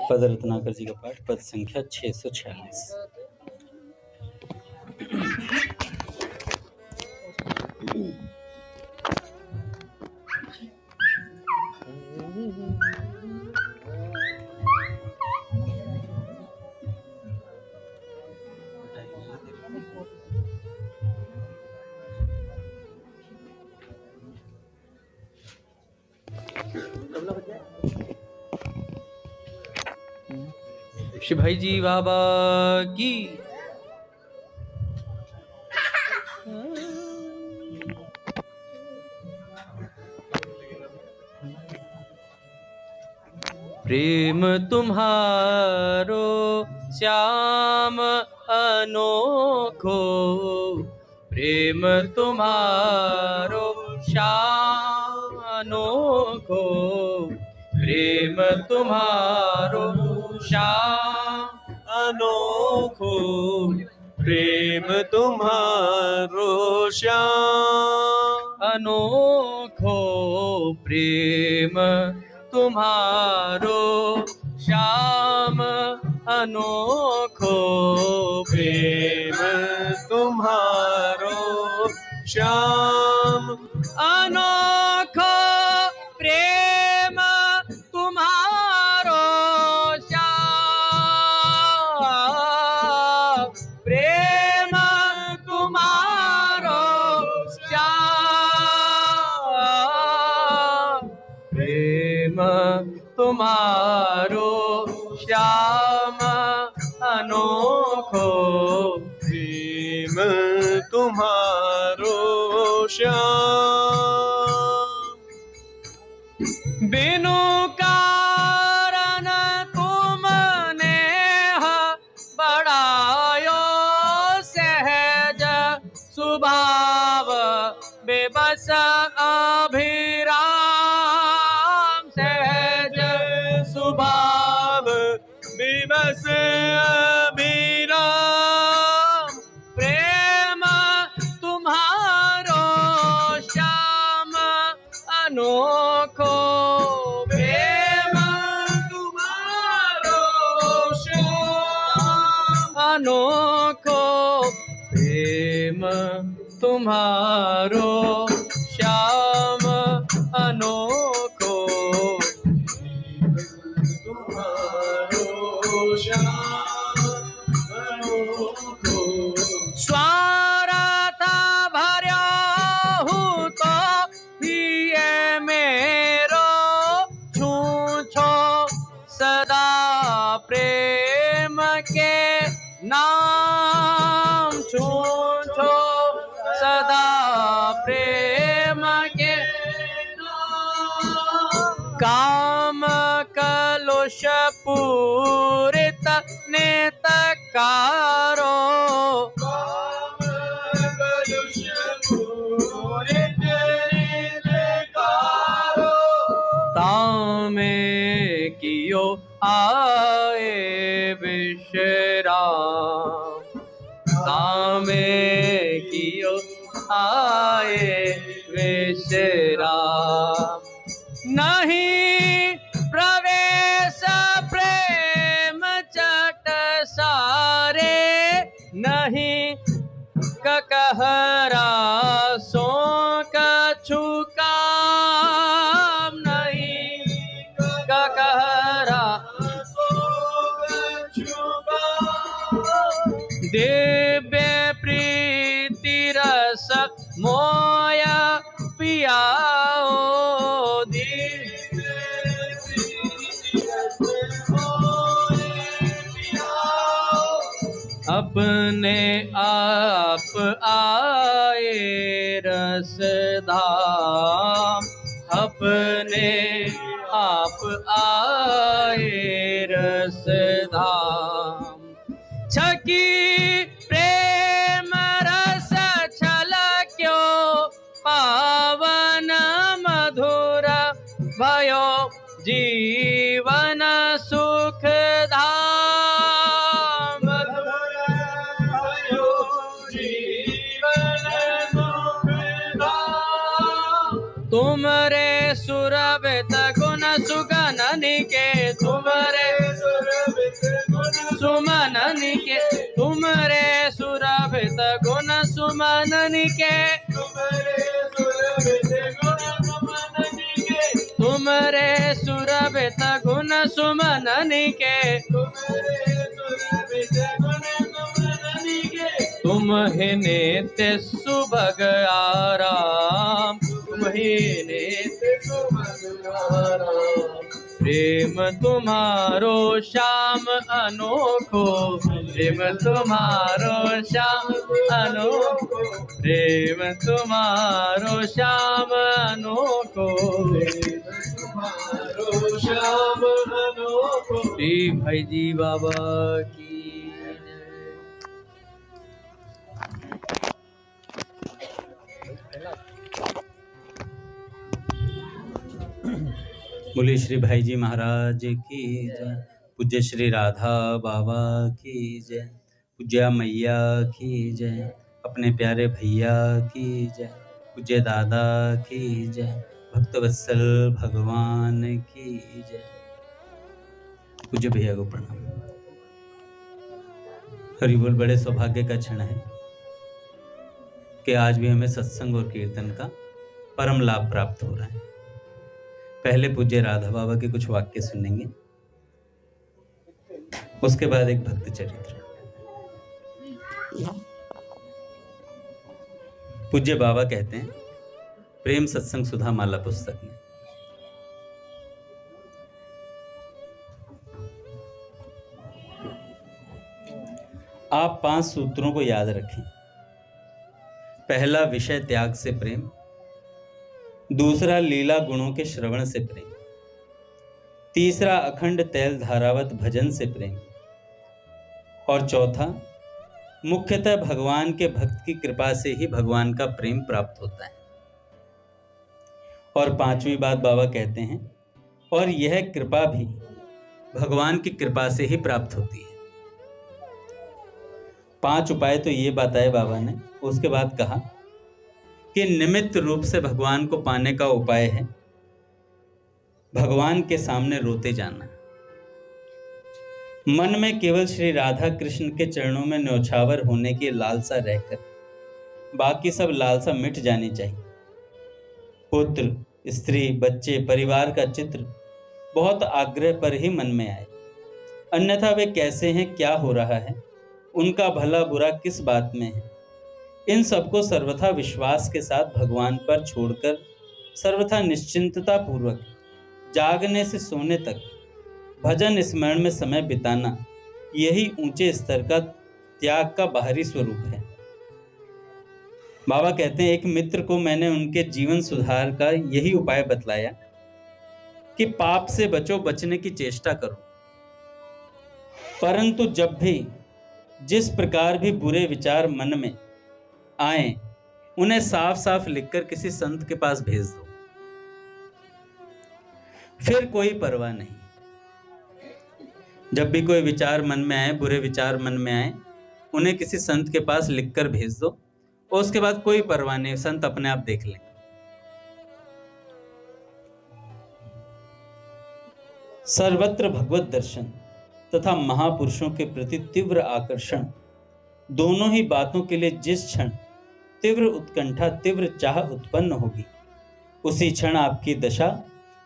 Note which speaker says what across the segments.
Speaker 1: पद रत्नाकर जी का पाठ, पद संख्या 646।
Speaker 2: श्री भाई जी बाबा की। प्रेम तुम्हारो श्याम अनोखो, प्रेम तुम्हारो श्याम अनोखो, प्रेम तुम्हारो श्याम अनोखो, प्रेम तुम्हारो श्याम अनोखो, प्रेम तुम्हारो श्याम अनोखो, प्रेम तुम्हारो श्याम अनोखो, प्रेम तुम्हारो श्याम, प्रेम तुम्हारो श्याम, प्रेम तुम्हारो श्याम अनोखो, प्रेम तुम्हारो श्याम। बिनु कारण तुमने बढ़ायो सहज स्वभाव, बेबस अभिराम सहज स्वभाव, बेबस अभिराम, प्रेम तुम्हारो श्याम अनोखो, प्रेम तुम्हारो श्याम अनोखो, प्रेम तुम्हारो श्याम अनोखो, तुम्हारो श्याम अनोखो। स्वार्थ भर्या हूँ तो ये मेरो छूछो सदा प्रेम के नाम, छूछो सदा प्रेम के नाम। काम कलुष पूरित नेतकारो, काम कलुष पूरित नेतकारो, तामे कियो आए विश्राम, तामे कियो आए विश्राम। नहीं प्रवेश प्रेम चट सारे, नहीं ककहरा सो कछु काम, नहीं ककहरा सो कछु काम। दिव्य प्रीति रस मोया पियाओ, दिव्य प्रीति रस मोया पियाओ, अपने आप आए रस धाम, अपने आप आए रस धाम। छकी प्रेम रस छलक्यो, पावन मधुर भयो जीवन सुख धाम, मधुर भयो जीवन सुख धाम। तुमरे सुरभित गुण सुगन निके, तुमरे सुमनन के, तुमरे सुरभित गुण सुमनन के, तुम ही नित्य सुभग आराम, तुम ही नित्य सुभग आराम। प्रेम तुम्हारो श्याम अनोखो, प्रेम तुम्हारो श्याम अनोखो, प्रेम तुम्हारो श्याम अनोखो, तुम्हारो श्याम अनोखो। श्री भाई जी बाबा की
Speaker 1: बोले श्री भाई जी महाराज की जय। पूज्य श्री राधा बाबा की जय। पूज्या मैया की जय। अपने प्यारे भैया की जय। पूज्य दादा की जय। भक्तवत्सल भगवान की जय। पूज्य भैया को प्रणाम। हरि बोल। बड़े सौभाग्य का क्षण है कि आज भी हमें सत्संग और कीर्तन का परम लाभ प्राप्त हो रहा है। पहले पूज्य राधा बाबा के कुछ वाक्य सुनेंगे, उसके बाद एक भक्त चरित्र। पूज्य बाबा कहते हैं प्रेम सत्संग सुधा माला पुस्तक में, आप 5 सूत्रों को याद रखें। पहला, विषय त्याग से प्रेम। दूसरा, लीला गुणों के श्रवण से प्रेम। तीसरा, अखंड तैल धारावत भजन से प्रेम। और चौथा, मुख्यतः भगवान के भक्त की कृपा से ही भगवान का प्रेम प्राप्त होता है। और 5वीं बात बाबा कहते हैं, और यह कृपा भी भगवान की कृपा से ही प्राप्त होती है। 5 उपाय तो ये बताए बाबा ने। उसके बाद कहा कि निमित्त रूप से भगवान को पाने का उपाय है भगवान के सामने रोते जाना। मन में केवल श्री राधा कृष्ण के चरणों में न्यौछावर होने की लालसा रहकर बाकी सब लालसा मिट जानी चाहिए। पुत्र, स्त्री, बच्चे, परिवार का चित्र बहुत आग्रह पर ही मन में आए, अन्यथा वे कैसे हैं, क्या हो रहा है, उनका भला बुरा किस बात में है, इन सबको सर्वथा विश्वास के साथ भगवान पर छोड़कर सर्वथा निश्चिंतता पूर्वक जागने से सोने तक भजन स्मरण में समय बिताना, यही ऊंचे स्तर का त्याग का बाहरी स्वरूप है। बाबा कहते हैं, एक मित्र को मैंने उनके जीवन सुधार का यही उपाय बतलाया कि पाप से बचो, बचने की चेष्टा करो, परंतु जब भी जिस प्रकार भी बुरे विचार मन में आए, उन्हें साफ साफ लिखकर किसी संत के पास भेज दो, फिर कोई परवाह नहीं। जब भी कोई विचार मन में आए, बुरे विचार मन में आए, उन्हें किसी संत के पास लिखकर भेज दो, और उसके बाद कोई परवाह नहीं, संत अपने आप देख लेंगे। सर्वत्र भगवत दर्शन तथा महापुरुषों के प्रति तीव्र आकर्षण, दोनों ही बातों के लिए जिस क्षण तीव्र उत्कंठा, तीव्र चाह उत्पन्न होगी, उसी क्षण आपकी दशा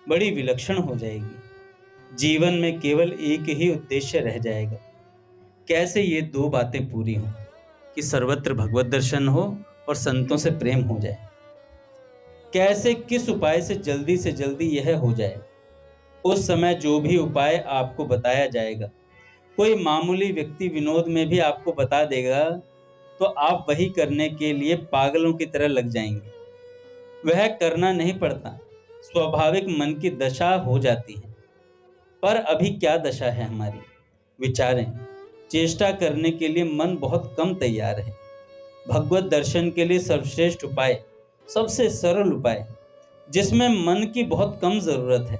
Speaker 1: बड़ी विलक्षण हो जाएगी। जीवन में केवल एक ही उद्देश्य रह जाएगा, कैसे ये 2 बातें पूरी हों कि सर्वत्र भगवत दर्शन हो और संतों से प्रेम हो जाए। कैसे, किस उपाय से जल्दी यह हो जाए। उस समय जो भी उपाय आपको बताया जाएगा, कोई मामूली व्यक्ति विनोद में भी आपको बता देगा, तो आप वही करने के लिए पागलों की तरह लग जाएंगे। वह करना नहीं पड़ता, स्वाभाविक मन की दशा हो जाती है। पर अभी क्या दशा है हमारी, विचारें। चेष्टा करने के लिए मन बहुत कम तैयार है। भगवत दर्शन के लिए सर्वश्रेष्ठ उपाय, सबसे सरल उपाय, जिसमें मन की बहुत कम जरूरत है,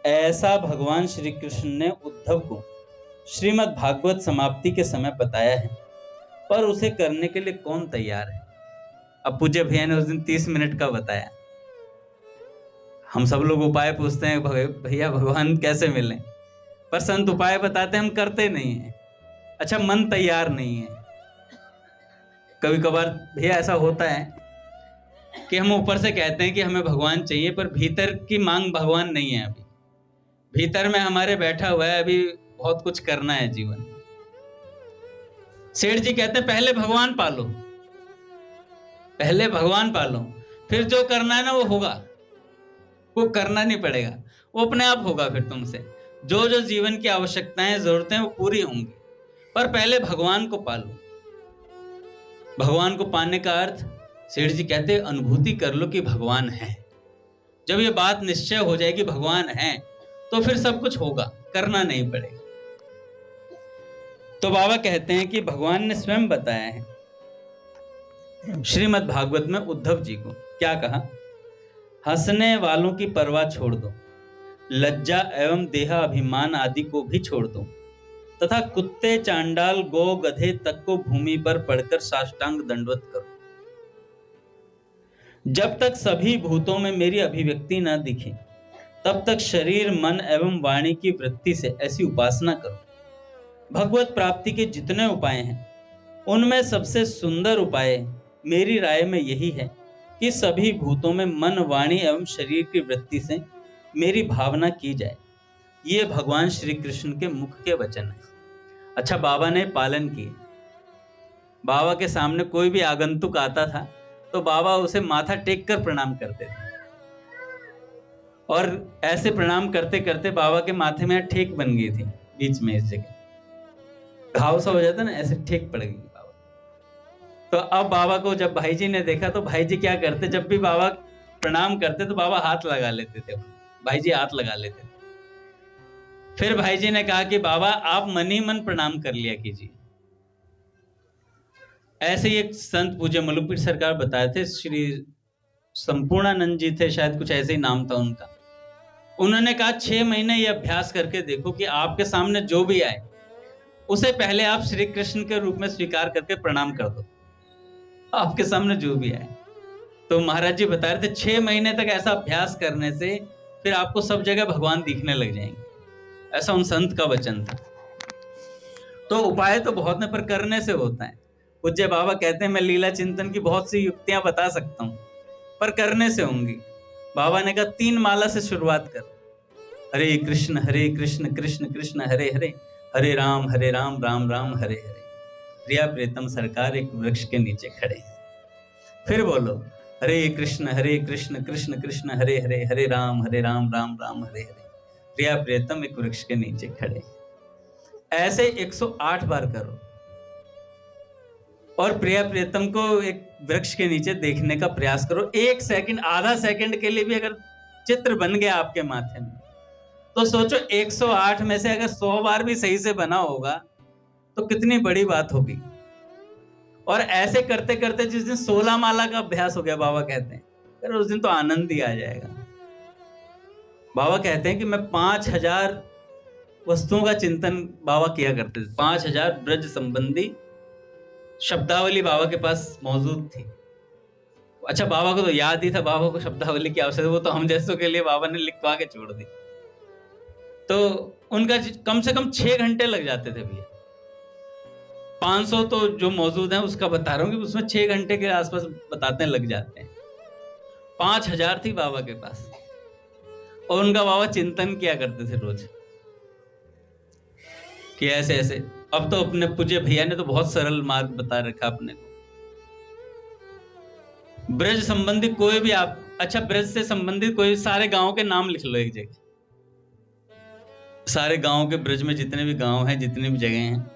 Speaker 1: ऐसा भगवान श्री कृष्ण ने उद्धव को श्रीमद् भागवत समाप्ति के समय बताया है। पर उसे करने के लिए कौन तैयार है। अब पूज्य भैया ने उस दिन 30 मिनट का बताया। हम सब लोग उपाय पूछते हैं, भैया भगवान कैसे मिलें, पर संत उपाय बताते हैं, हम करते नहीं हैं। अच्छा, मन तैयार नहीं है। कभी कभार भी ऐसा होता है कि हम ऊपर से कहते हैं कि हमें भगवान चाहिए, पर भीतर की मांग भगवान नहीं है। अभी भीतर में हमारे बैठा हुआ है, अभी बहुत कुछ करना है जीवन में। सेठ जी कहते हैं पहले भगवान पालो, पहले भगवान पालो, फिर जो करना है ना वो होगा, वो करना नहीं पड़ेगा, वो अपने आप होगा। फिर तुमसे जो जो जीवन की आवश्यकताएं जरूरतें वो पूरी होंगी, पर पहले भगवान को पालो। भगवान को पाने का अर्थ सेठ जी कहते अनुभूति कर लो कि भगवान है। जब ये बात निश्चय हो जाएगी भगवान है, तो फिर सब कुछ होगा, करना नहीं पड़ेगा। तो बाबा कहते हैं कि भगवान ने स्वयं बताया है श्रीमद् भागवत में उद्धव जी को, क्या कहा? हंसने वालों की परवाह छोड़ दो, लज्जा एवं देहा अभिमान आदि को भी छोड़ दो, तथा कुत्ते चांडाल गौ गधे तक को भूमि पर पड़कर साष्टांग दंडवत करो। जब तक सभी भूतों में मेरी अभिव्यक्ति न दिखे, तब तक शरीर मन एवं वाणी की वृत्ति से ऐसी उपासना करो। भगवत प्राप्ति के जितने उपाय हैं, उनमें सबसे सुंदर उपाय मेरी राय में यही है कि सभी भूतों में मन वाणी एवं शरीर की वृत्ति से मेरी भावना की जाए। ये भगवान श्री कृष्ण के मुख के वचन है। अच्छा, बाबा ने पालन किए। बाबा के सामने कोई भी आगंतुक आता था तो बाबा उसे माथा टेक कर प्रणाम करते थे, और ऐसे प्रणाम करते करते बाबा के माथे में ठेक बन गई थी, बीच में इस जगह घाव सा हो जाता ना, ऐसे ठेक पड़ गई बाबा। तो अब बाबा को जब भाई जी ने देखा तो भाई जी क्या करते, जब भी बाबा प्रणाम करते तो बाबा हाथ लगा लेते थे, भाई जी हाथ लगा लेते थे। फिर भाई जी ने कहा कि बाबा आप मन ही मन प्रणाम कर लिया कीजिए। ऐसे ही एक संत पूज्य मलुकपीठ सरकार बताए थे, श्री संपूर्णानंद जी थे शायद, कुछ ऐसे ही नाम था उनका। उन्होंने कहा 6 महीने ये अभ्यास करके देखो कि आपके सामने जो भी आए उसे पहले आप श्री कृष्ण के रूप में स्वीकार करके प्रणाम कर दो, आपके सामने जो भी आए। तो महाराज जी बता रहे थे 6 महीने तक ऐसा अभ्यास करने से फिर आपको सब जगह भगवान दिखने लग जाएंगे, ऐसा उन संत का वचन था। तो उपाय तो बहुत ने, पर करने से होता है। पूज्य बाबा कहते हैं मैं लीला चिंतन की बहुत सी युक्तियां बता सकता हूं, पर करने से होंगी। बाबा ने कहा 3 माला से शुरुआत कर, हरे कृष्ण कृष्ण कृष्ण हरे हरे, हरे राम राम राम हरे हरे। प्रिया प्रीतम सरकार एक वृक्ष के नीचे खड़े। फिर बोलो हरे कृष्ण कृष्ण कृष्ण हरे हरे, हरे राम राम राम हरे हरे। प्रिया प्रीतम एक वृक्ष के नीचे खड़े। ऐसे 108 बार करो, और प्रिया प्रीतम को एक वृक्ष के नीचे देखने का प्रयास करो। 1 सेकंड, आधा सेकंड के लिए भी अगर चित्र बन गया आपके माथे में, तो सोचो 108 में से अगर 100 बार भी सही से बना होगा तो कितनी बड़ी बात होगी। और ऐसे करते करते जिस दिन 16 माला का अभ्यास हो गया, बाबा कहते हैं फिर उस दिन तो आनंद ही आ जाएगा। बाबा कहते हैं कि मैं 5000 वस्तुओं का चिंतन बाबा किया करते थे। 5000 ब्रज संबंधी शब्दावली बाबा के पास मौजूद थी। अच्छा, बाबा को तो याद ही था, बाबा को शब्दावली की आवश्यकता, वो तो हम जैसों के लिए बाबा ने लिखवा के छोड़ दी। तो उनका कम से कम 6 घंटे लग जाते थे भैया। 500 तो जो मौजूद है उसका बता रहा हूँ कि उसमें 6 घंटे के आसपास बताते लग जाते हैं। 5000 थी बाबा के पास, और उनका बाबा चिंतन किया करते थे रोज कि ऐसे ऐसे। अब तो अपने पूज्य भैया ने तो बहुत सरल मार्ग बता रखा अपने को। ब्रज संबंधी कोई भी आप, अच्छा ब्रज से संबंधित कोई सारे गांव के नाम लिख लो एक जगह, सारे गांव के, ब्रज में जितने भी गांव हैं, जितनी भी जगह हैं,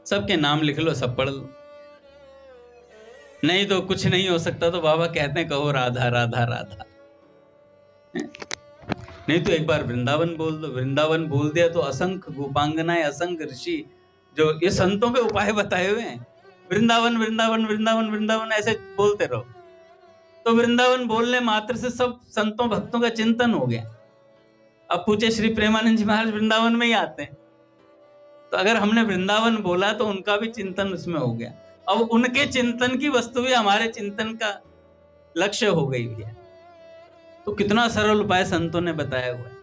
Speaker 1: सबके नाम लिख लो, सब पढ़ लो। नहीं तो कुछ नहीं हो सकता तो बाबा कहते हैं कहो राधा राधा राधा। नहीं तो एक बार वृंदावन बोल दो। वृंदावन बोल दिया तो असंख्य गोपांगनाएं, असंख्य ऋषि, जो ये संतों के उपाय बताए हुए हैं, वृंदावन वृंदावन वृंदावन वृंदावन ऐसे बोलते रहो, तो वृंदावन बोलने मात्र से सब संतों भक्तों का चिंतन हो गया। अब पूछे श्री प्रेमानंद जी महाराज वृंदावन में ही आते हैं, तो अगर हमने वृंदावन बोला तो उनका भी चिंतन उसमें हो गया। अब उनके चिंतन की वस्तु भी हमारे चिंतन का लक्ष्य हो गई है। तो कितना सरल उपाय संतों ने बताया हुआ है।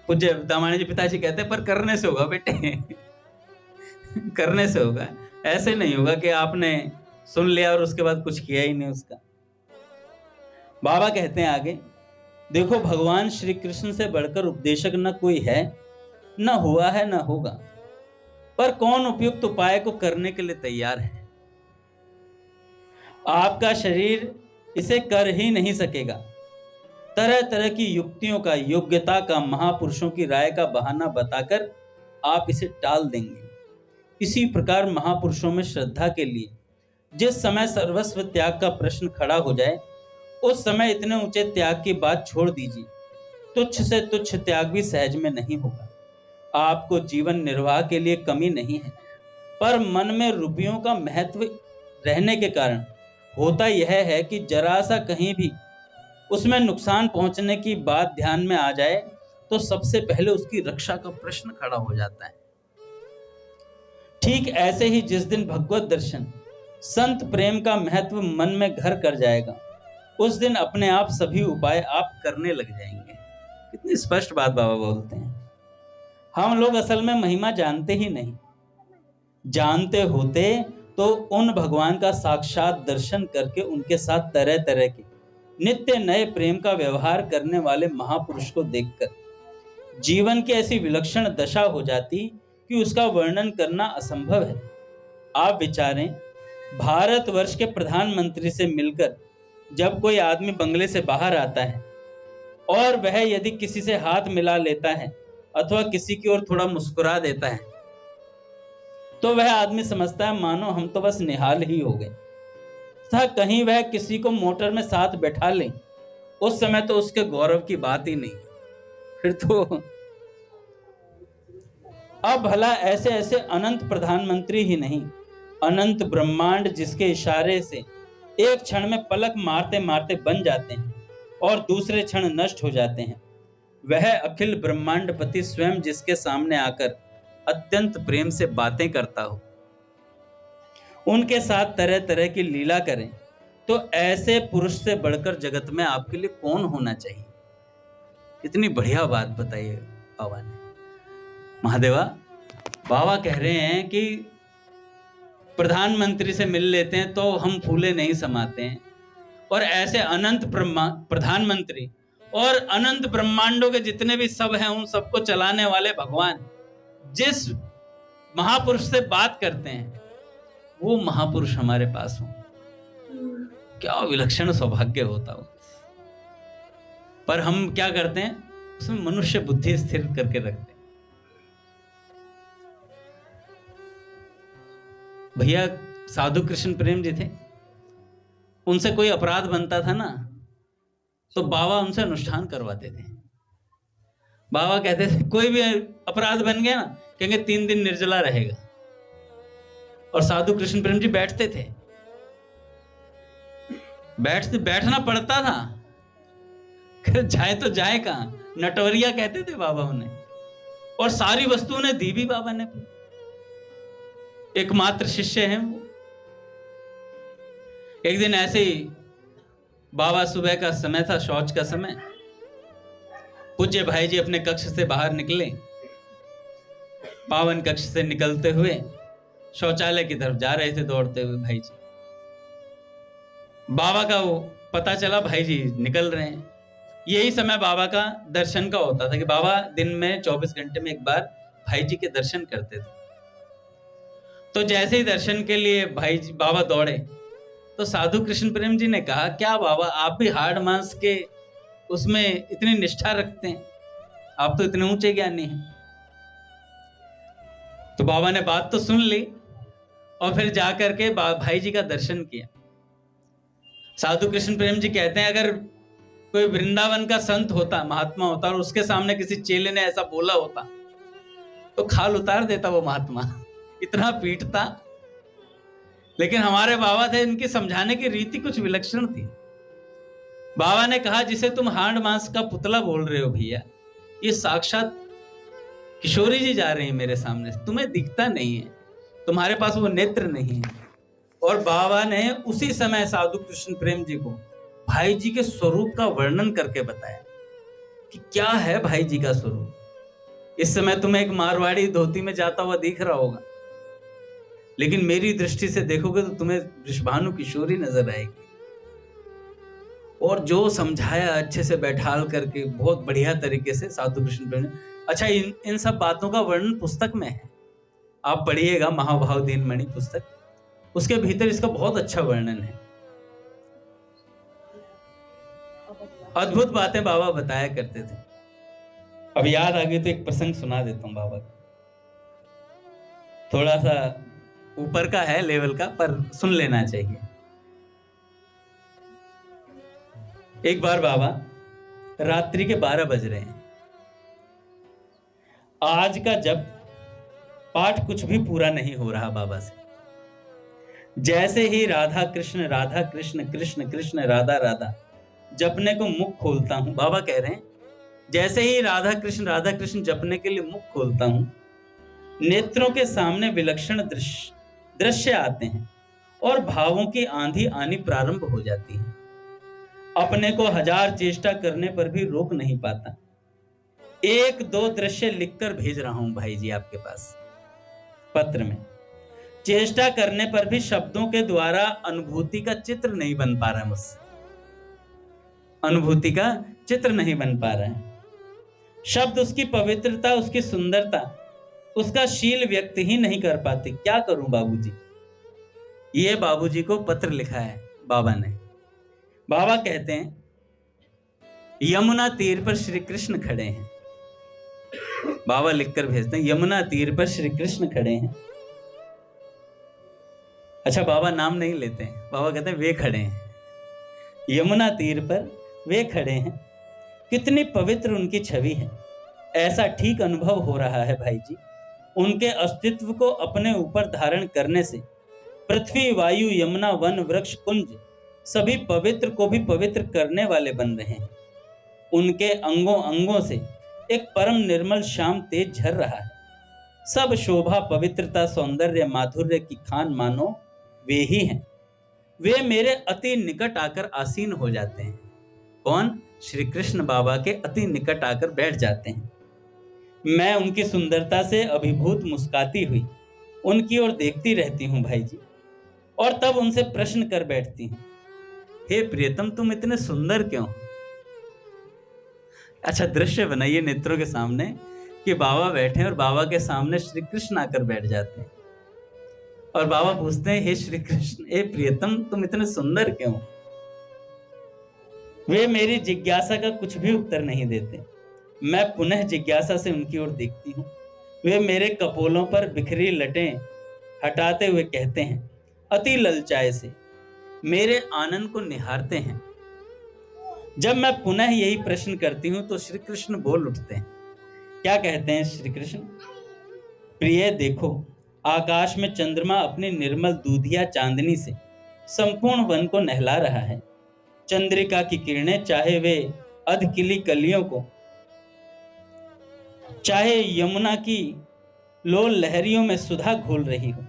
Speaker 1: पूज्य दामानी जी पिताजी कहते हैं पर करने से होगा बेटे, करने से होगा। ऐसे नहीं होगा कि आपने सुन लिया और उसके बाद कुछ किया ही नहीं उसका। बाबा कहते हैं आगे, देखो भगवान श्री कृष्ण से बढ़कर उपदेशक न कोई है, न हुआ है, न होगा, पर कौन उपयुक्त उपाय को करने के लिए तैयार है? आपका शरीर इसे कर ही नहीं सकेगा। तरह तरह की युक्तियों का, योग्यता का, महापुरुषों की राय का बहाना बताकर आप इसे टाल देंगे। इसी प्रकार महापुरुषों में श्रद्धा के लिए जिस समय सर्वस्व त्याग का प्रश्न खड़ा हो जाए, उस समय इतने ऊंचे त्याग की बात छोड़ दीजिए। तुच्छ से तुच्छ त्याग भी सहज में नहीं होगा। आपको जीवन निर्वाह के लिए कमी नहीं है, पर मन में रुपयों का महत्व रहने के कारण होता यह है कि जरा सा कहीं भी उसमें नुकसान पहुंचने की बात ध्यान में आ जाए तो सबसे पहले उसकी रक्षा का प्रश्न खड़ा हो जाता है। ठीक ऐसे ही जिस दिन भगवत दर्शन, संत प्रेम का महत्व मन में घर कर जाएगा, उस दिन अपने आप सभी उपाय आप करने लग जाएंगे। कितनी स्पष्ट बात बाबा बोलते हैं। हम लोग असल में महिमा जानते ही नहीं। जानते होते तो उन भगवान का साक्षात दर्शन करके उनके साथ तरह तरह के नित्य नए प्रेम का व्यवहार करने वाले महापुरुष को देखकर जीवन की ऐसी विलक्षण दशा हो जाती कि उसका वर्णन करना असंभव है। आप विचारें, भारतवर्ष के प्रधानमंत्री से मिलकर जब कोई आदमी बंगले से बाहर आता है और वह यदि किसी से हाथ मिला लेता है अथवा किसी की ओर थोड़ा मुस्कुरा देता है, तो वह आदमी समझता है मानो हम तो बस निहाल ही हो गए। कहीं वह किसी को मोटर में साथ बैठा ले, उस समय तो उसके गौरव की बात ही नहीं। फिर तो अब भला ऐसे ऐसे अनंत प्रधानमंत्री ही नहीं, अनंत ब्रह्मांड जिसके इशारे से एक क्षण में पलक मारते मारते बन जाते हैं और दूसरे क्षण नष्ट हो जाते हैं, वह अखिल ब्रह्मांडपति स्वयं जिसके सामने आकर अत्यंत प्रेम से बातें करता हो, उनके साथ तरह तरह की लीला करें, तो ऐसे पुरुष से बढ़कर जगत में आपके लिए कौन होना चाहिए? इतनी बढ़िया बात बताई है बाबा ने। महादेवा, बाबा कह रहे हैं कि प्रधानमंत्री से मिल लेते हैं तो हम फूले नहीं समाते हैं, और ऐसे अनंत प्रधानमंत्री और अनंत ब्रह्मांडों के जितने भी सब हैं, उन सबको चलाने वाले भगवान जिस महापुरुष से बात करते हैं, वो महापुरुष हमारे पास हो। क्या विलक्षण सौभाग्य होता हो। पर हम क्या करते हैं, उसमें मनुष्य बुद्धि स्थिर करके रखते हैं। भैया साधु कृष्ण प्रेम जी थे, उनसे कोई अपराध बनता था ना, तो बाबा उनसे अनुष्ठान करवाते थे। बाबा कहते थे कोई भी अपराध बन गया ना, कहेंगे 3 दिन निर्जला रहेगा, और साधु कृष्ण प्रेम जी बैठते थे। बैठना पड़ता था, जाए तो जाए कहां, नटवरिया कहते थे बाबा उन्हें, और सारी वस्तु उन्हें दी भी बाबा ने। एकमात्र शिष्य हैं वो। एक दिन ऐसे ही बाबा, सुबह का समय था, शौच का समय, पूज्य भाई जी अपने कक्ष से बाहर निकले। पावन कक्ष से निकलते हुए शौचालय की तरफ जा रहे थे दौड़ते हुए भाई जी। बाबा का वो पता चला भाई जी निकल रहे हैं। यही समय बाबा का दर्शन का होता था कि बाबा दिन में 24 घंटे में एक बार भाई जी के दर्शन करते थे। तो जैसे ही दर्शन के लिए भाई जी बाबा दौड़े, तो साधु कृष्ण प्रेम जी ने कहा, क्या बाबा आप भी हाड़ मांस के उसमें इतनी निष्ठा रखते हैं, आप तो इतने ऊंचे ज्ञानी हैं। तो बाबा ने बात तो सुन ली और फिर जाकर के भाई जी का दर्शन किया। साधु कृष्ण प्रेम जी कहते हैं, अगर कोई वृंदावन का संत होता, महात्मा होता, और उसके सामने किसी चेले ने ऐसा बोला होता, तो खाल उतार देता वो महात्मा, इतना पीटता। लेकिन हमारे बाबा थे, इनकी समझाने की रीति कुछ विलक्षण थी। बाबा ने कहा, जिसे तुम हाड़ मांस का पुतला बोल रहे हो भैया, ये साक्षात किशोरी जी जा रही है मेरे सामने, तुम्हें दिखता नहीं है, तुम्हारे पास वो नेत्र नहीं है। और बाबा ने उसी समय साधु कृष्ण प्रेम जी को भाई जी के स्वरूप का वर्णन करके बताया कि क्या है भाई जी का स्वरूप। इस समय तुम्हें एक मारवाड़ी धोती में जाता हुआ दिख रहा होगा, लेकिन मेरी दृष्टि से देखोगे तो तुम्हें वृषभानु किशोरी नजर आएगी। और जो समझाया अच्छे से बैठाल करके बहुत बढ़िया तरीके से साधु कृष्ण प्रेम ने। अच्छा, इन सब बातों का वर्णन पुस्तक में है, आप पढ़िएगा महाभाव दीन मणि पुस्तक, उसके भीतर इसका बहुत अच्छा वर्णन है। अद्भुत बातें बाबा बताया करते थे। अब याद आ गई तो एक प्रसंग सुना देता हूं बाबा का, थोड़ा सा ऊपर का है लेवल का, पर सुन लेना चाहिए। एक बार बाबा, रात्रि के 12 बज रहे हैं, आज का जब पाठ कुछ भी पूरा नहीं हो रहा बाबा से। जैसे ही राधा कृष्ण कृष्ण कृष्ण राधा राधा जपने को मुख खोलता हूं, बाबा कह रहे हैं जैसे ही राधा कृष्ण जपने के लिए मुख खोलता हूं, नेत्रों के सामने विलक्षण दृश्य आते हैं और भावों की आंधी आनी प्रारंभ हो जाती है। अपने को हजार चेष्टा करने पर भी रोक नहीं पाता। 1-2 दृश्य लिखकर भेज रहा हूं भाई जी आपके पास पत्र में। चेष्टा करने पर भी शब्दों के द्वारा अनुभूति का चित्र नहीं बन पा रहा है मुझसे, अनुभूति का चित्र नहीं बन पा रहा है। शब्द उसकी पवित्रता, उसकी सुंदरता, उसका शील व्यक्त ही नहीं कर पाते। क्या करूं बाबूजी? ये बाबूजी को पत्र लिखा है बाबा ने। बाबा कहते हैं, यमुना तीर पर श्री कृष्ण खड़े हैं। बाबा लिखकर भेजते हैं, यमुना तीर पर श्री कृष्ण खड़े हैं। अच्छा, बाबा नाम नहीं लेते हैं, बाबा कहते हैं वे खड़े हैं, यमुना तीर पर वे खड़े हैं। कितनी पवित्र उनकी छवि है, ऐसा ठीक अनुभव हो रहा है भाई जी। उनके अस्तित्व को अपने ऊपर धारण करने से पृथ्वी, वायु, यमुना, वन, वृक्ष, कुंज सभी पवित्र को भी पवित्र करने वाले बन रहे हैं। उनके अंगों अंगों से एक परम निर्मल श्याम तेज झर रहा है। सब शोभा, पवित्रता, सौंदर्य, माधुर्य की खान मानो वे ही हैं। वे मेरे अति निकट आकर आसीन हो जाते हैं। कौन? श्री कृष्ण बाबा के अति निकट आकर बैठ जाते हैं। मैं उनकी सुंदरता से अभिभूत मुस्काती हुई उनकी ओर देखती रहती हूँ भाई जी, और तब उनसे प्रश्न कर बैठती हूँ, हे प्रियतम, तुम इतने सुंदर क्यों? अच्छा, दृश्य बनाइए नेत्रों के सामने कि बाबा बैठे और बाबा के सामने श्री कृष्ण आकर बैठ जाते हैं और बाबा पूछते हैं, हे श्री कृष्ण, हे प्रियतम, तुम इतने सुंदर क्यों? वे मेरी जिज्ञासा का कुछ भी उत्तर नहीं देते। मैं पुनः जिज्ञासा से उनकी ओर देखती हूँ। वे मेरे कपोलों पर बिखरी लटें हटाते हुए कहते हैं, अति ललचाए से मेरे आनंद को निहारते हैं। जब मैं पुनः यही प्रश्न करती हूँ तो श्री कृष्ण बोल उठते हैं। क्या कहते हैं श्री कृष्ण? प्रिय, देखो, आकाश में चंद्रमा अपनी निर्मल दूधिया चांदनी से संपूर्ण वन को नहला रहा है। चंद्रिका की किरणें, चाहे वे अधकिली कलियों को, चाहे यमुना की लोल लहरियों में सुधा घोल रही हो,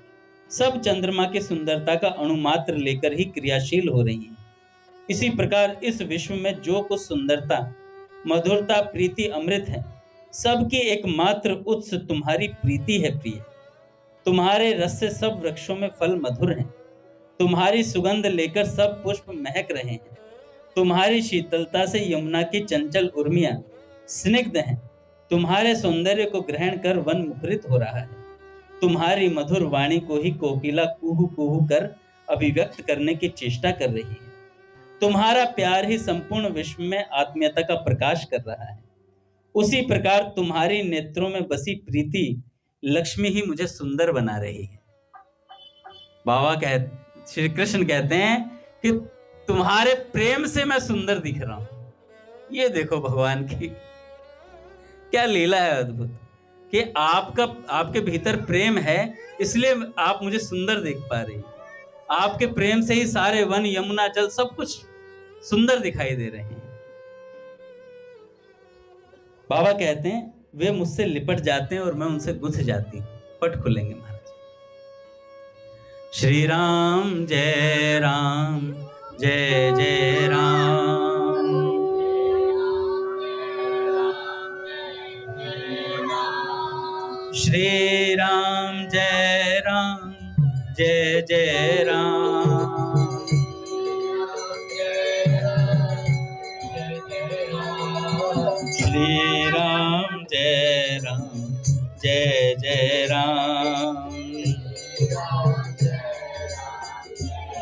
Speaker 1: सब चंद्रमा की सुंदरता का अणुमात्र लेकर ही क्रियाशील हो रही है। इसी प्रकार इस विश्व में जो कुछ सुंदरता, मधुरता, प्रीति, अमृत है, सबकी एकमात्र उत्स तुम्हारी प्रीति है प्रिय। तुम्हारे रस से सब वृक्षों में फल मधुर हैं। तुम्हारी सुगंध लेकर सब पुष्प महक रहे हैं। तुम्हारी शीतलता से यमुना की चंचल उर्मियां स्निग्ध हैं। तुम्हारे सौंदर्य को ग्रहण कर वन मुखरित हो रहा है। तुम्हारी मधुर वाणी को ही कोकिला कुहू कुहू कर अभिव्यक्त करने की चेष्टा कर रही है। तुम्हारा प्यार ही संपूर्ण विश्व में आत्मीयता का प्रकाश कर रहा है। उसी प्रकार तुम्हारी नेत्रों में बसी प्रीति लक्ष्मी ही मुझे सुंदर बना रही है। श्री कृष्ण कहते हैं कि तुम्हारे प्रेम से मैं सुंदर दिख रहा हूं। ये देखो भगवान की क्या लीला है अद्भुत, कि आपके भीतर प्रेम है, इसलिए आप मुझे सुंदर देख पा रही हैं। आपके प्रेम से ही सारे वन, यमुना जल सब कुछ सुंदर दिखाई दे रहे हैं। बाबा कहते हैं, वे मुझसे लिपट जाते हैं और मैं उनसे गुंथ जाती हूँ। पट खुलेंगे महाराज। श्री राम जय राम, जय जय राम, श्री राम जय राम, जय जय राम। श्री राम जय राम, जय जय राम।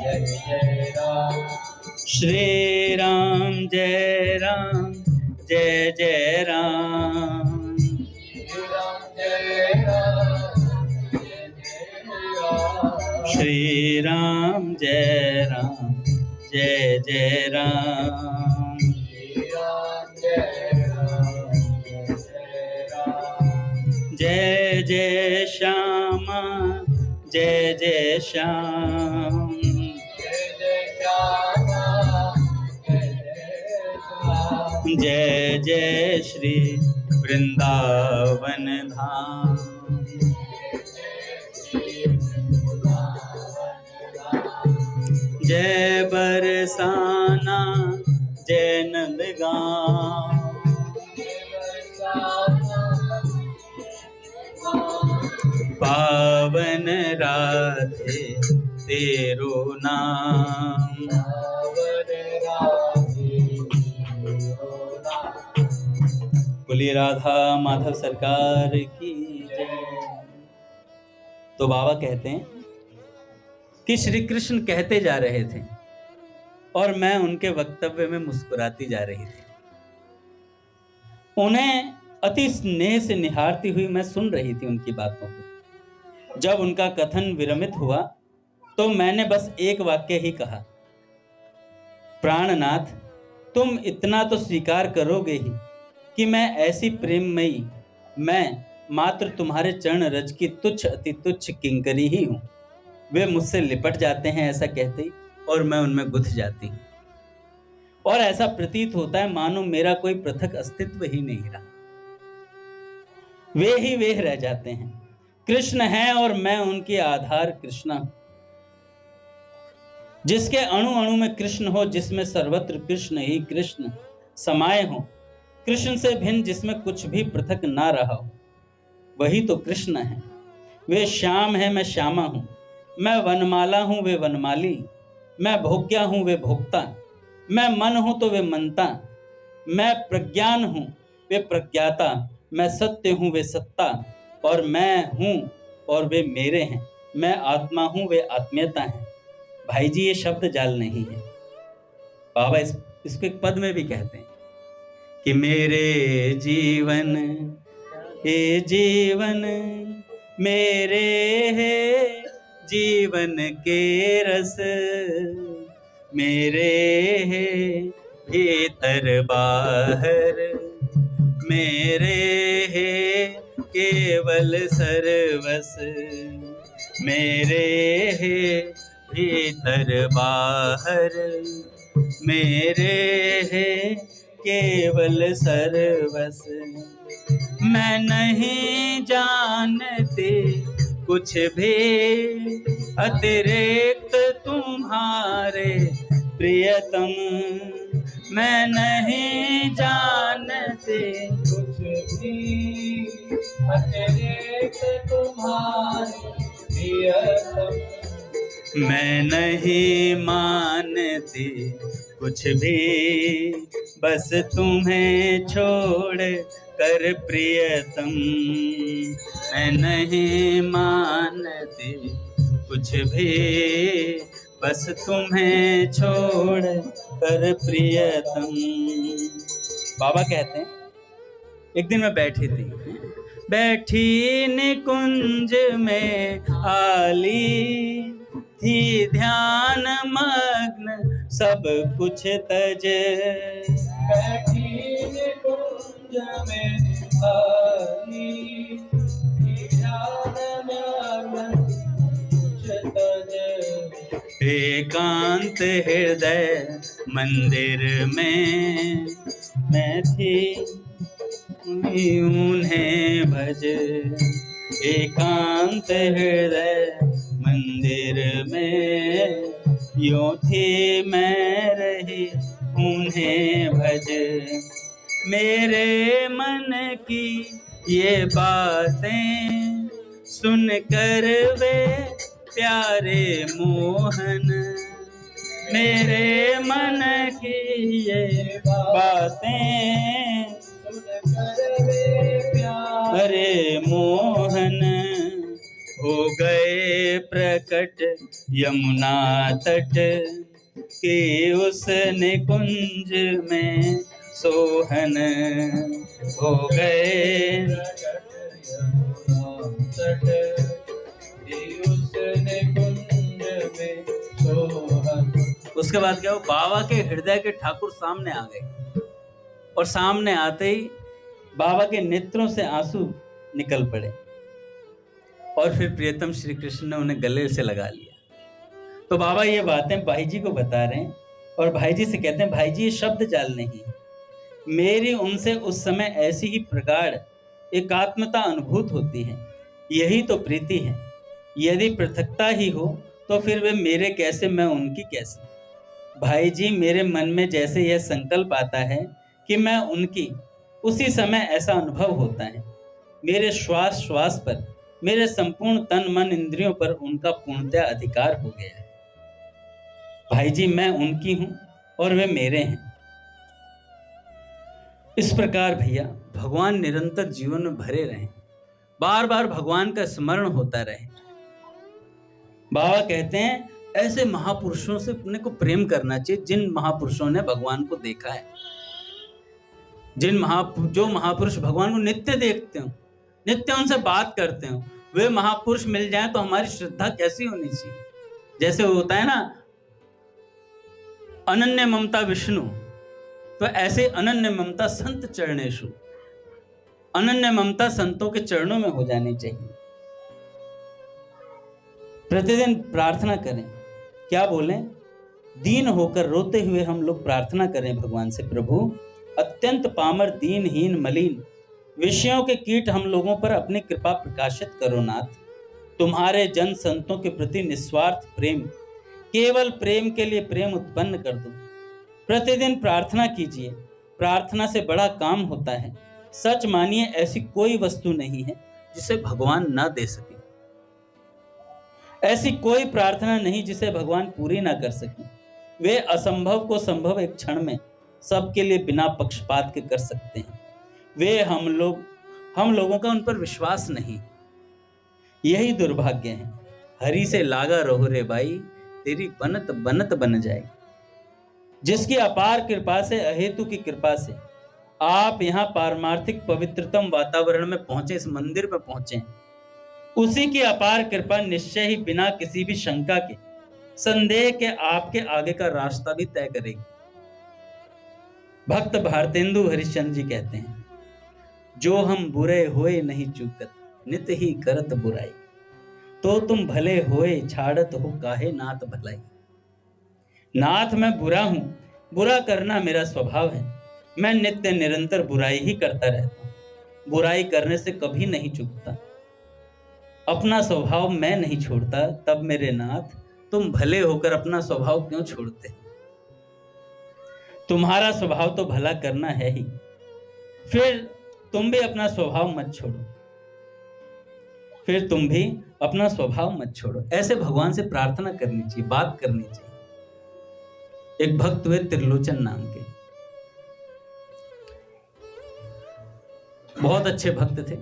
Speaker 2: जय जय राम।
Speaker 1: श्री राम जय राम, जय जय राम। श्री राम जय राम, जय जय राम। जय जय श्यामा, जय जय श्याम। जय जय श्री वृंदावन धाम। जय बरसाना, जय नंदगांव। पावन राधे तेरो नाम। बोलिए राधा माधव सरकार की जय। तो बाबा कहते हैं कि श्री कृष्ण कहते जा रहे थे और मैं उनके वक्तव्य में मुस्कुराती जा रही थी। उन्हें अति स्नेह से निहारती हुई मैं सुन रही थी उनकी बातों को। जब उनका कथन विरमित हुआ तो मैंने बस एक वाक्य ही कहा, प्राणनाथ, तुम इतना तो स्वीकार करोगे ही कि मैं ऐसी प्रेममयी, मैं मात्र तुम्हारे चरण रज की तुच्छ अति तुच्छ किंकरी ही हूं। वे मुझसे लिपट जाते हैं ऐसा कहते ही और मैं उनमें गुथ जाती हूं, और ऐसा प्रतीत होता है मानो मेरा कोई पृथक अस्तित्व ही नहीं रहा। वे ही वे रह जाते हैं, कृष्ण हैं और मैं उनकी आधार कृष्णा हूं। जिसके अणु अणु में कृष्ण हो, जिसमें सर्वत्र कृष्ण ही कृष्ण समाये हो, कृष्ण से भिन्न जिसमें कुछ भी पृथक ना रहा हो, वही तो कृष्ण है। वे श्याम है, मैं श्यामा हूं। मैं वनमाला हूं, वे वनमाली। मैं भोग्या हूं, वे भोक्ता। मैं मन हूं तो वे मनता। मैं प्रज्ञान हूं, वे प्रज्ञाता। मैं सत्य हूं, वे सत्ता। और मैं हूं और वे मेरे हैं। मैं आत्मा हूं, वे आत्मीयता हैं। भाई जी, ये शब्द जाल नहीं है। बाबा इसको एक पद में भी कहते हैं कि मेरे जीवन, ये जीवन मेरे है, जीवन के रस मेरे है, भीतर बाहर मेरे है, केवल सर्वस मेरे है, भीतर बाहर मेरे है, केवल सर्वस। मैं नहीं जानती कुछ भी अतिरिक्त तुम्हारे प्रियतम। मैं नहीं जानती कुछ भी अतिरिक्त तुम्हारे प्रियतम। मैं नहीं मानती कुछ भी, बस तुम्हें छोड़ कर प्रियतम। मैं नहीं मानती कुछ भी, बस तुम्हें छोड़ कर प्रियतम। बाबा कहते हैं, एक दिन मैं बैठी निकुंज में आली थी, ध्यान मग्न सब कुछ तज। बैठी निकुंज में आली थी, ध्यान मग्न कुछ तज। एकांत हृदय मंदिर में मैं थी, उन्हें भज। एकांत हृदय मंदिर में यूं थी मैं रही, उन्हें भज। मेरे मन की ये बातें सुनकर वे प्यारे मोहन, मेरे मन की ये बातें अरे मोहन, हो गए प्रकट यमुना तट के उस निकुंज में सोहन, हो गए तट के उस निकुंज में सोहन। उसके बाद क्या, वो बाबा के हृदय के ठाकुर सामने आ गए और सामने आते ही बाबा के नेत्रों से आंसू निकल पड़े और फिर प्रियतम श्री कृष्ण ने उन्हें गले से लगा लिया। तो बाबा ये बातें भाई जी को बता रहे हैं और भाई जी से कहते हैं, भाई जी ये शब्द जाल नहीं है, मेरी उनसे उस समय ऐसी ही प्रगाढ़ एकात्मता अनुभूत होती है, यही तो प्रीति है। यदि पृथकता ही हो तो फिर वे मेरे कैसे, मैं उनकी कैसे। भाई जी मेरे मन में जैसे यह संकल्प आता है कि मैं उनकी, उसी समय ऐसा अनुभव होता है। मेरे श्वास श्वास पर, मेरे संपूर्ण तन मन इंद्रियों पर उनका पूर्णतः अधिकार हो गया है। भाई जी मैं उनकी हूं और वे मेरे हैं। इस प्रकार भैया भगवान निरंतर जीवन में भरे रहें, बार बार भगवान का स्मरण होता रहे। बाबा कहते हैं ऐसे महापुरुषों से अपने को प्रेम करना चाहिए जिन महापुरुषों ने भगवान को देखा है, जो महापुरुष भगवान को नित्य देखते हो, नित्य उनसे बात करते हो, वे महापुरुष मिल जाएं तो हमारी श्रद्धा कैसी होनी चाहिए। जैसे होता है ना अनन्य ममता विष्णु, तो ऐसे अनन्य ममता संत चरणेशु, अनन्य ममता संतों के चरणों में हो जानी चाहिए। प्रतिदिन प्रार्थना करें, क्या बोलें, दीन होकर रोते हुए हम लोग प्रार्थना करें भगवान से, प्रभु अत्यंत पामर दीनहीन मलिन विषयों के कीट हम लोगों पर अपनी कृपा प्रकाशित करो नाथ। तुम्हारे जन संतों के प्रति निस्वार्थ प्रेम, केवल प्रेम के लिए प्रेम उत्पन्न कर दो। प्रतिदिन प्रार्थना कीजिए, प्रार्थना से बड़ा काम होता है। सच मानिए ऐसी कोई वस्तु नहीं है जिसे भगवान ना दे सके, ऐसी कोई प्रार्थना नहीं जिसे भगवान पूरी ना कर सके। वे असंभव को संभव एक क्षण में सबके लिए बिना पक्षपात के कर सकते हैं। वे हम लोगों का उन पर विश्वास नहीं, यही दुर्भाग्य है। हरि से लागा रहो रे भाई, तेरी बनत बनत बन जाए। जिसकी अपार कृपा से, अहेतु की कृपा से आप यहाँ पारमार्थिक पवित्रतम वातावरण में पहुंचे, इस मंदिर में पहुंचे, उसी की अपार कृपा निश्चय ही बिना किसी भी शंका के, संदेह के आपके आगे का रास्ता भी तय करेगी। भक्त भारतेंदु हरिश्चंद्र जी कहते हैं, जो हम बुरे होए नहीं चूकत, नित ही करत बुराई, तो तुम भले होए छाड़त हो काहे नाथ भलाई। नाथ मैं बुरा हूं, बुरा करना मेरा स्वभाव है, मैं नित्य निरंतर बुराई ही करता रहता हूं, बुराई करने से कभी नहीं चूकता। अपना स्वभाव मैं नहीं छोड़ता, तब मेरे नाथ तुम भले होकर अपना स्वभाव क्यों छोड़ते। तुम्हारा स्वभाव तो भला करना है ही, फिर तुम भी अपना स्वभाव मत छोड़ो, फिर तुम भी अपना स्वभाव मत छोड़ो। ऐसे भगवान से प्रार्थना करनी चाहिए, बात करनी चाहिए। एक भक्त हुए त्रिलोचन नाम के, बहुत अच्छे भक्त थे,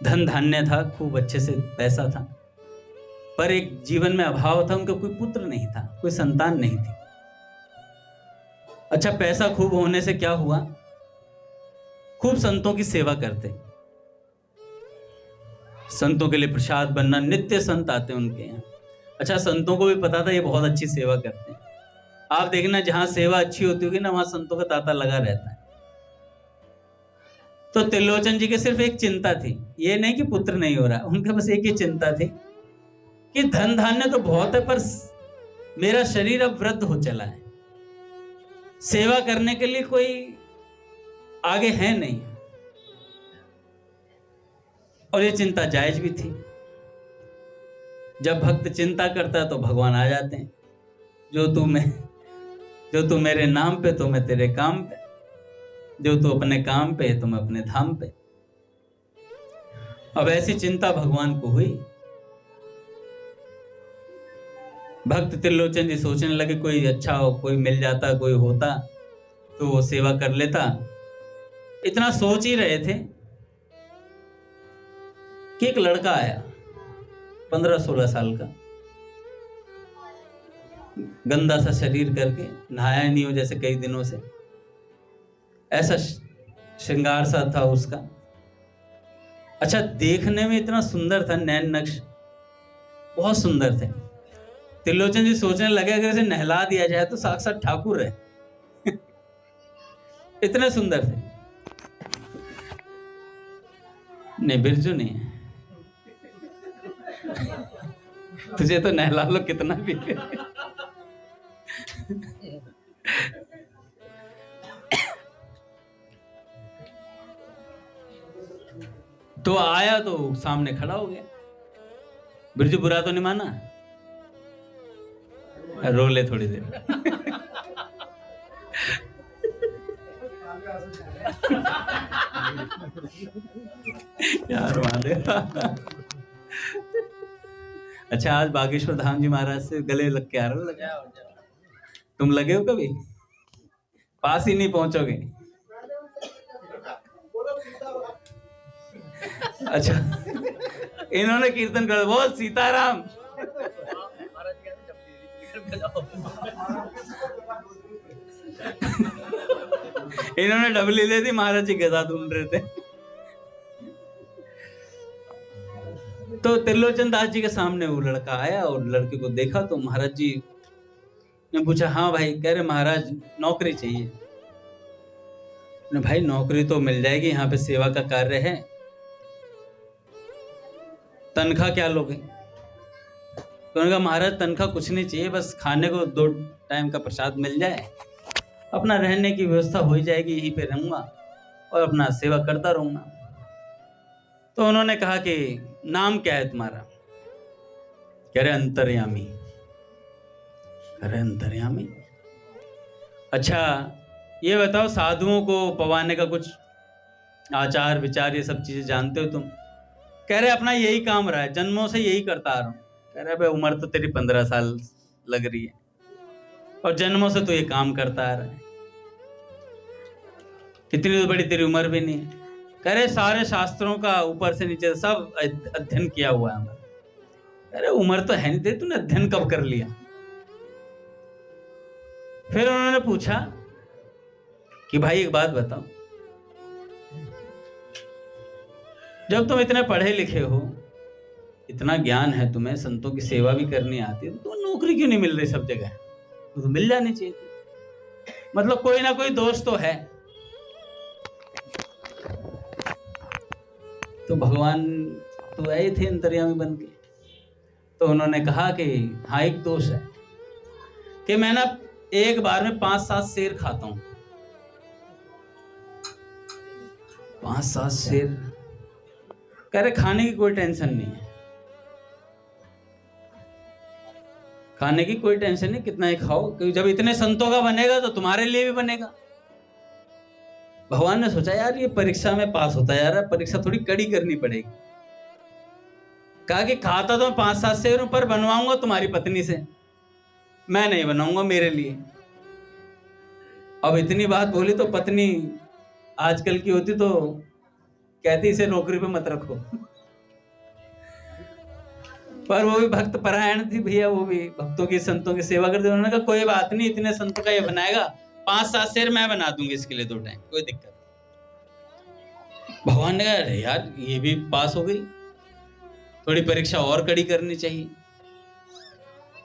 Speaker 1: धन धान्य था, खूब अच्छे से पैसा था, पर एक जीवन में अभाव था, उनका कोई पुत्र नहीं था, कोई संतान नहीं थी। अच्छा, पैसा खूब होने से क्या हुआ, खूब संतों की सेवा करते, संतों के लिए प्रसाद बनना, नित्य संत आते उनके यहाँ। अच्छा, संतों को भी पता था ये बहुत अच्छी सेवा करते हैं। आप देखना जहां सेवा अच्छी होती होगी ना, वहां संतों का तांता लगा रहता है। तो त्रिलोचन जी की सिर्फ एक चिंता थी, ये नहीं कि पुत्र नहीं हो रहा, उनके बस एक ही चिंता थी कि धन धान्य तो बहुत है, पर मेरा शरीर अब वृद्ध हो चला है, सेवा करने के लिए कोई आगे है नहीं। और ये चिंता जायज भी थी। जब भक्त चिंता करता है तो भगवान आ जाते हैं, जो तू मेरे नाम पे तो मैं तेरे काम पे, जो तू अपने काम पे तो मैं अपने धाम पे। अब ऐसी चिंता भगवान को हुई भक्त त्रिलोचन जी सोचने लगे कोई अच्छा हो, कोई मिल जाता, कोई होता तो वो सेवा कर लेता। इतना सोच ही रहे थे कि एक लड़का आया 15-16 साल का, गंदा सा शरीर करके, नहाया नहीं हो जैसे कई दिनों से, ऐसा श्रृंगार सा था उसका। अच्छा, देखने में इतना सुंदर था, नैन नक्श बहुत सुंदर थे। त्रिलोचन जी सोचने लगे अगर इसे नहला दिया जाए तो साक्षात ठाकुर है। इतने सुंदर थे। नहीं, बिरजू नहीं है, तुझे तो नहला लो कितना भी। तो आया तो सामने खड़ा हो गया। बिरजू बुरा तो नहीं माना? रो ले थोड़ी देर। यार महादेव। अच्छा, आज बागेश्वर धाम जी महाराज से गले लग के आ रहे हो? लगे तुम लगे हो कभी? पास ही नहीं पहुंचोगे। अच्छा, इन्होंने कीर्तन कर बोल सीताराम। इन्होंने डबली ले दी, महाराज जी गदा ढूंढ रहे थे। तो त्रिलोचन दास जी के सामने वो लड़का आया और लड़के को देखा तो महाराज जी ने पूछा, हाँ भाई। कह रहे महाराज नौकरी चाहिए। भाई नौकरी तो मिल जाएगी, यहाँ पे सेवा का कार्य है, तनख्वाह क्या लोगे? तो उन्होंने कहा महाराज तनख्वाह कुछ नहीं चाहिए, बस खाने को 2 टाइम का प्रसाद मिल जाए, अपना रहने की व्यवस्था हो ही जाएगी, यहीं पे रहूंगा और अपना सेवा करता रहूंगा। तो उन्होंने कहा कि नाम क्या है तुम्हारा? कह रहे अंतर्यामी। कह रहे अंतर्यामी, अच्छा ये बताओ साधुओं को पवाने का कुछ आचार विचार ये सब चीजें जानते हो तुम? कह रहे अपना यही काम रहा है, जन्मों से यही करता आ रहा हूं। कह रहे भाई उम्र तो तेरी 15 साल लग रही है और जन्मों से तो ये काम करता आ रहा है, इतनी तो बड़ी तेरी उम्र भी नहीं है। कह रहे सारे शास्त्रों का ऊपर से नीचे सब अध्ययन किया हुआ है। कह रहे उम्र तो है नहीं तेरी, तूने अध्ययन कब कर लिया? फिर उन्होंने पूछा कि भाई एक बात बताओ, जब तुम इतने पढ़े लिखे हो, इतना ज्ञान है तुम्हें, संतों की सेवा भी करनी आती है, तो नौकरी क्यों नहीं मिल रही सब जगह? तो मिल जानी चाहिए थी, मतलब कोई ना कोई दोष तो है। तो भगवान तो आए थे अंतर्यामी बन के। तो उन्होंने कहा कि हाँ एक दोष है कि मैं ना एक बार में 5-7 शेर खाता हूं। 5-7 शेर। कह रहे खाने की कोई टेंशन नहीं है, खाने की कोई टेंशन नहीं, कितना ही खाओ, क्योंकि जब इतने संतों का बनेगा तो तुम्हारे लिए भी बनेगा। भगवान ने सोचा यार ये परीक्षा में पास होता जा रहा है, परीक्षा थोड़ी कड़ी करनी पड़ेगी। कहा कि खाता तो 5-7 शेर पर बनवाऊंगा तुम्हारी पत्नी से, मैं नहीं बनाऊंगा मेरे लिए। अब इतनी बात बोली तो पत्नी आजकल की होती तो कहती इसे नौकरी पे मत रखो। पर वो भी भक्त परायण थी भैया, वो भी भक्तों की संतों की सेवा करती। उन्होंने कहा कोई बात नहीं, इतने संतों का ये बनाएगा, 5-7 शेर मैं बना दूंगी इसके लिए 2 टाइम, कोई दिक्कत। भगवान ने कहा अरे यार ये भी पास हो गई, थोड़ी परीक्षा और कड़ी करनी चाहिए।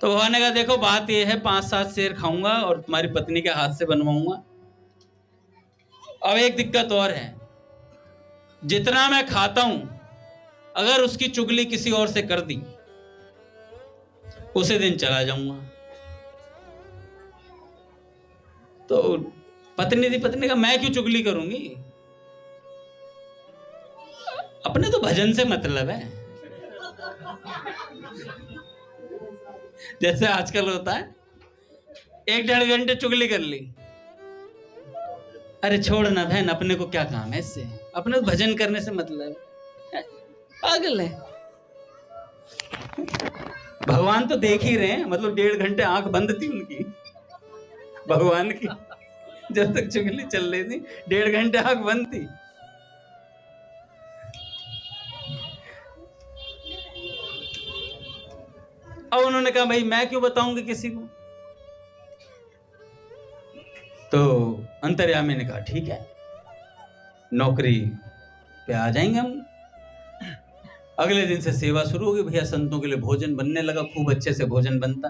Speaker 1: तो भगवान ने कहा देखो बात ये है, 5-7 शेर खाऊंगा और तुम्हारी पत्नी के हाथ से बनवाऊंगा। अब एक दिक्कत और है, जितना मैं खाता हूं अगर उसकी चुगली किसी और से कर दी उसे दिन चला जाऊंगा। तो पत्नी का मैं क्यों चुगली करूंगी, अपने तो भजन से मतलब है। जैसे आजकल होता है 1-1.5 घंटे चुगली कर ली, अरे छोड़ ना बहन, अपने को क्या काम है इससे, अपने भजन करने से मतलब है। पागल है। भगवान तो देख ही रहे हैं, मतलब 1.5 घंटे आंख बंद थी उनकी, भगवान की, जब तक चुगली चल रही थी 1.5 घंटे आंख बंद थी। अब उन्होंने कहा भाई मैं क्यों बताऊंगी किसी को, तो अंतर्यामी ने कहा ठीक है, नौकरी पे आ जाएंगे हम। अगले दिन से सेवा शुरू होगी भैया, संतों के लिए भोजन बनने लगा, खूब अच्छे से भोजन बनता,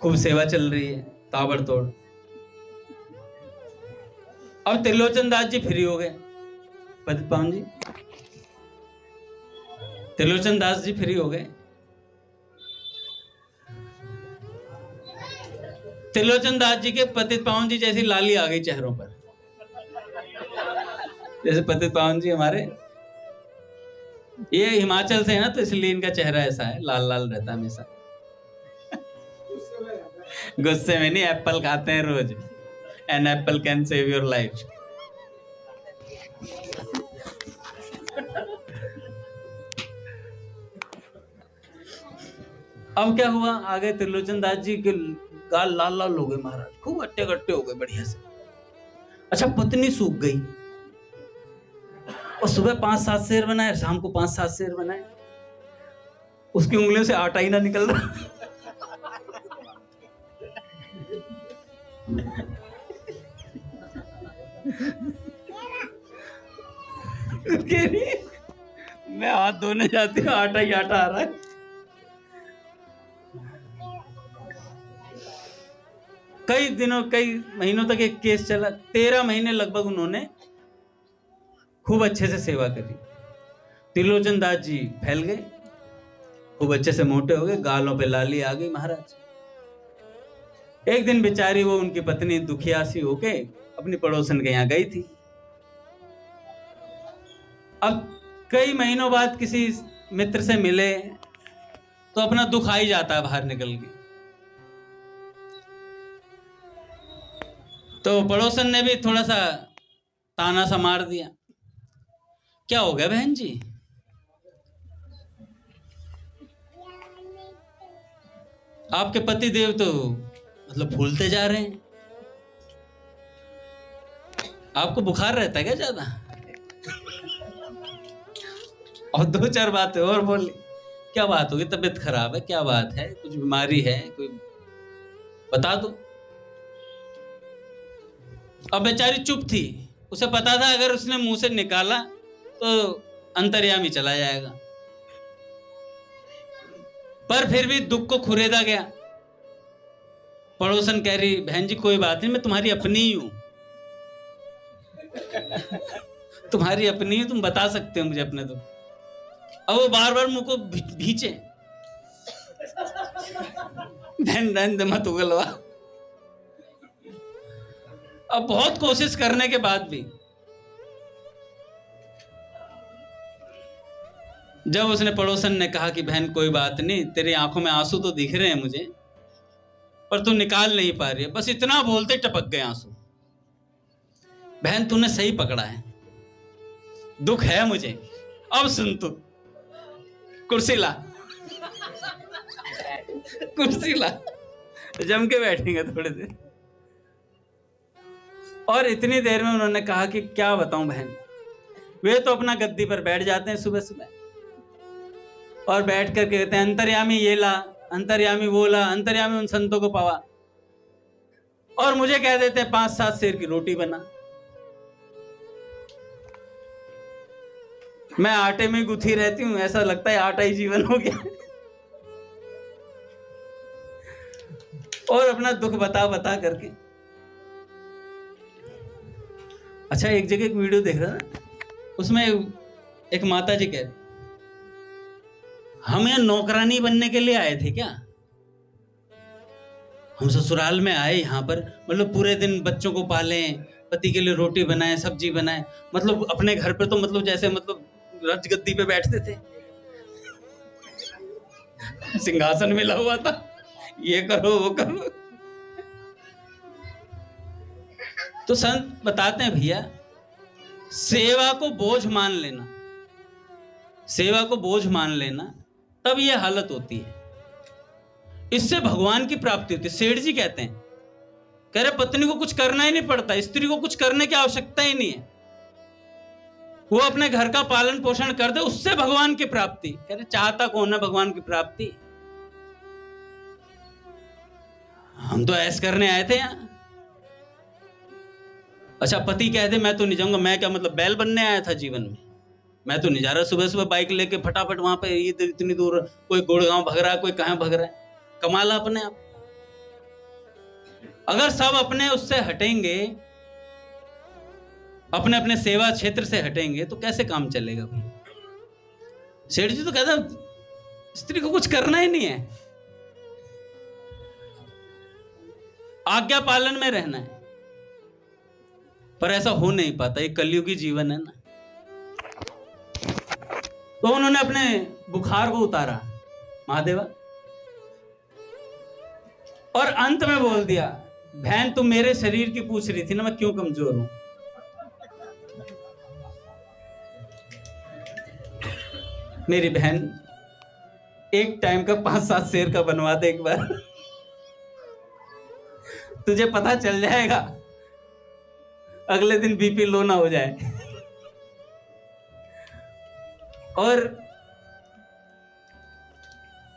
Speaker 1: खूब सेवा चल रही है ताबड़तोड़। अब त्रिलोचन दास जी फ्री हो गए, पतित पावन जी, त्रिलोचन दास जी फ्री हो गए। त्रिलोचन दास जी के पतित पावन जी जैसी लाली आ गई चेहरों पर, जैसे पतित पावन जी हमारे, ये हिमाचल से है ना, तो इसलिए इनका चेहरा ऐसा है, लाल लाल रहता है हमेशा। गुस्से में नहीं, एप्पल खाते हैं रोज, an apple can save your life. अब क्या हुआ, आगे त्रिलोचन दास जी के गाल लाल लाल हो गए महाराज, खूब अट्टे गट्टे हो गए बढ़िया से। अच्छा, पत्नी सूख गई, और सुबह 5-7 शेर बनाए, शाम को 5-7 शेर बनाए, उसकी उंगलियों से आटा ही ना निकल रहा। मैं हाथ धोने जाती हूँ, आटा ही आटा आ रहा है। कई दिनों, कई महीनों तक एक केस चला, 13 महीने लगभग उन्होंने खूब अच्छे से सेवा करी। त्रिलोचन दास जी फैल गए, खूब अच्छे से मोटे हो गए, गालों पे लाली आ गई महाराज। एक दिन बेचारी वो उनकी पत्नी दुखिया सी होके अपनी पड़ोसन के यहाँ गई थी। अब कई महीनों बाद किसी मित्र से मिले तो अपना दुख आ ही जाता है बाहर निकल के, तो पड़ोसन ने भी थोड़ा सा ताना सा मार दिया, क्या हो गया बहन जी, आपके पति देव तो मतलब फूलते जा रहे हैं, आपको बुखार रहता है क्या ज्यादा? और 2-4 बातें और बोली, क्या बात होगी, तबीयत खराब है, क्या बात है, कुछ बीमारी है, कोई बता दो। अब बेचारी चुप थी, उसे पता था अगर उसने मुंह से निकाला तो अंतर्यामी चला जाएगा, पर फिर भी दुख को खुरेदा गया। पड़ोसन कह रही, बहन जी कोई बात नहीं, मैं तुम्हारी अपनी ही हूं, तुम्हारी अपनी ही, तुम बता सकते हो मुझे अपने दुख। अब वो बार बार मुंह को भींचे, बहन मत उगलवा। अब बहुत कोशिश करने के बाद भी जब उसने, पड़ोसन ने कहा कि बहन कोई बात नहीं, तेरी आंखों में आंसू तो दिख रहे हैं मुझे, पर तू निकाल नहीं पा रही है, बस इतना बोलते टपक गए आंसू। बहन तूने सही पकड़ा है, दुख है मुझे, अब सुन तू, कुर्सी ला, कुर्सी ला, जम के बैठेंगे थोड़ी देर। और इतनी देर में उन्होंने कहा कि क्या बताऊं बहन, वे तो अपना गद्दी पर बैठ जाते हैं सुबह सुबह, और बैठ कर कहते हैं अंतर्यामी ये ला, अंतर्यामी वो ला, अंतर्यामी उन संतों को पावा, और मुझे कह देते हैं 5-7 शेर की रोटी बना। मैं आटे में गुथी रहती हूं, ऐसा लगता है आटा ही जीवन हो गया। और अपना दुख बता बता करके। अच्छा, एक जगह एक वीडियो देख रहा था, उसमें एक माता जी कह रही, हम यहाँ नौकरानी बनने के लिए आए थे क्या, हम ससुराल में आए यहाँ पर, मतलब पूरे दिन बच्चों को पालें, पति के लिए रोटी बनाए, सब्जी बनाए, मतलब अपने घर पे तो मतलब जैसे मतलब राजगद्दी पे बैठते थे, सिंहासन मिला हुआ था, ये करो वो करो। तो संत बताते हैं भैया, सेवा को बोझ मान लेना, सेवा को बोझ मान लेना तब ये हालत होती है। इससे भगवान की प्राप्ति होती है। सेठ जी कहते हैं, कह रहे पत्नी को कुछ करना ही नहीं पड़ता, स्त्री को कुछ करने की आवश्यकता ही नहीं है, वो अपने घर का पालन पोषण कर दे, उससे भगवान की प्राप्ति। कह रहे चाहता कौन है भगवान की प्राप्ति? हम तो ऐश करने आए थे यहां। अच्छा, पति कह दे मैं तो नहीं जाऊंगा, मैं क्या मतलब बैल बनने आया था जीवन में? मैं तो नहीं जा रहा। सुबह सुबह बाइक लेके फटाफट वहां पे, ये इतनी दूर, कोई गुड़गांव भग रहा है, कोई कहां भग रहा है, कमाल अपने आप। अगर सब अपने उससे हटेंगे, अपने अपने सेवा क्षेत्र से हटेंगे, तो कैसे काम चलेगा भाई? सेठ जी तो कहता स्त्री को कुछ करना ही नहीं है, आज्ञा पालन में रहना है। पर ऐसा हो नहीं पाता, ये कलयुगी जीवन है ना। तो उन्होंने अपने बुखार को उतारा महादेवा, और अंत में बोल दिया, बहन तुम मेरे शरीर की पूछ रही थी ना, मैं क्यों कमजोर हूं। मेरी बहन, एक टाइम का 5-7 शेर का बनवा दे एक बार, तुझे पता चल जाएगा, अगले दिन बीपी लो ना हो जाए। और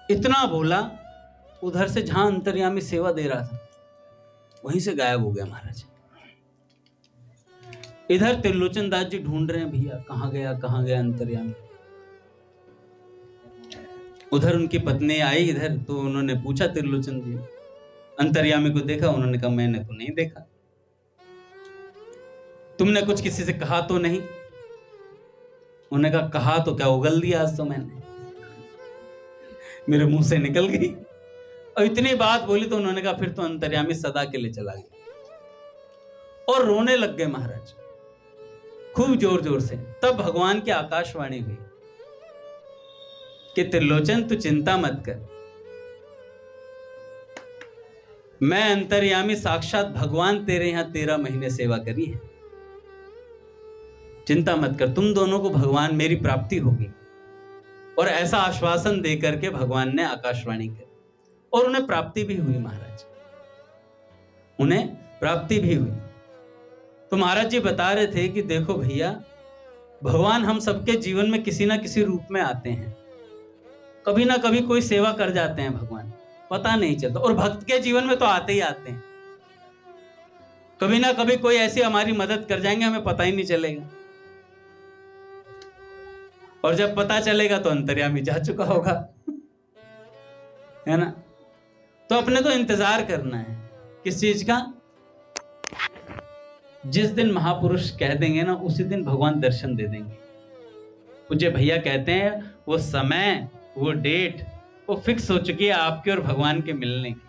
Speaker 1: इतना बोला, उधर से जहां अंतर्यामी सेवा दे रहा था वहीं से गायब हो गया महाराज। इधर त्रिलोचन दास जी ढूंढ रहे हैं, भैया कहां गया अंतर्यामी। उधर उनकी पत्नी आई इधर, तो उन्होंने पूछा त्रिलोचन जी, अंतर्यामी को देखा? उन्होंने कहा मैंने तो नहीं देखा। तुमने कुछ किसी से कहा तो नहीं? उन्होंने कहा तो क्या, उगल दिया आज तो मैंने, मेरे मुंह से निकल गई। और इतनी बात बोली तो उन्होंने कहा फिर तो अंतर्यामी सदा के लिए चला गया। और रोने लग गए महाराज खूब जोर जोर से। तब भगवान की आकाशवाणी हुई कि त्रिलोचन तू चिंता मत कर, मैं अंतर्यामी साक्षात भगवान तेरे यहां 13 महीने सेवा करी है, चिंता मत कर, तुम दोनों को भगवान मेरी प्राप्ति होगी। और ऐसा आश्वासन देकर के भगवान ने आकाशवाणी करी, और उन्हें प्राप्ति भी हुई महाराज, उन्हें प्राप्ति भी हुई। तो महाराज जी बता रहे थे कि देखो भैया, भगवान हम सबके जीवन में किसी ना किसी रूप में आते हैं, कभी ना कभी कोई सेवा कर जाते हैं भगवान, पता नहीं चलता। और भक्त के जीवन में तो आते ही आते हैं, कभी ना कभी कोई ऐसी हमारी मदद कर जाएंगे, हमें पता ही नहीं चलेगा। और जब पता चलेगा तो अंतर्यामी जा चुका होगा, है ना। तो अपने तो इंतजार करना है किस चीज का? जिस दिन महापुरुष कह देंगे ना, उसी दिन भगवान दर्शन दे देंगे। पूज्य भैया कहते हैं वो समय, वो डेट, वो फिक्स हो चुकी है आपके और भगवान के मिलने की।